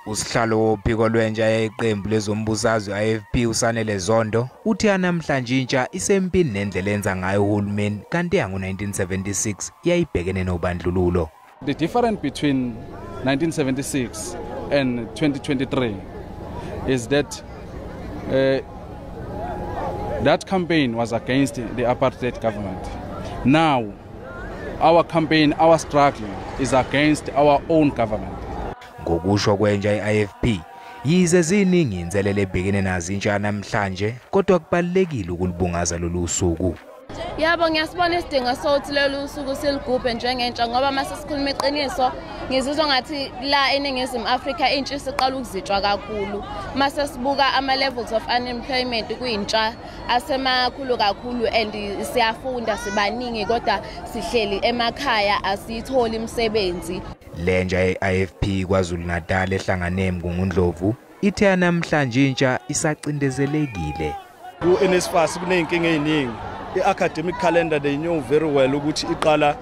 Usihlalo Uphiko lwentsha yeqembu lezombusazwe IFP usanele Zondo uthi namhlanje intsha isempini nendlela enza ngayo uhulumeni kanti yango1976 yayibhekene nobandlululo. The difference between 1976 and 2023 is that that campaign was against the apartheid government. Now our campaign, our struggle is against our own government. Ngokusho kwentsha IFP yize ziningi inselele ebhekene nazo intsha namhlanje kodwa kubalekile ukulibungaza lolu suku. Yabo ngiyasibona isidingo sokuthi lolu suku siligubhe njengentsha ngoba mase sikhuluma iqiniso ngizizwa ngathi la eNingizimu Afrika intsha isiqala ukuzitshwa kakhulu mase sibuka ama levels of unemployment kuyintsha asemakhulu kakhulu and siyafunda sibaningi kodwa sihleli emakhaya asitholi imisebenzi. Lentsha yeIFP kwaZulu Natal ehlangane mngungundlovu ithe namhlanje intsha isacindezelekile. Ku NSFAS kuneyinkinga eziningi. I-academic calendar they knew very well ukuthi iqala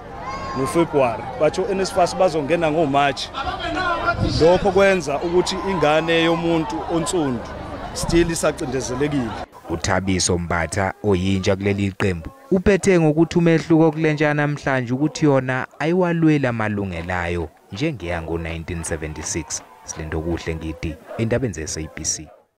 ngoFebruary batho NSFAS bazongena ngoMarch. Lokho kwenza ukuthi ingane yomuntu onsundu still isacindezelekile. uThabiso Mbatha oyintsha kuleli qembu uphethe ngokuthi umehluko kulentsha namhlanje ukuthi yona ayiwalwela amalungelayo njengeyango 1976. Silindo kuhle ngidi indaba enze SABC.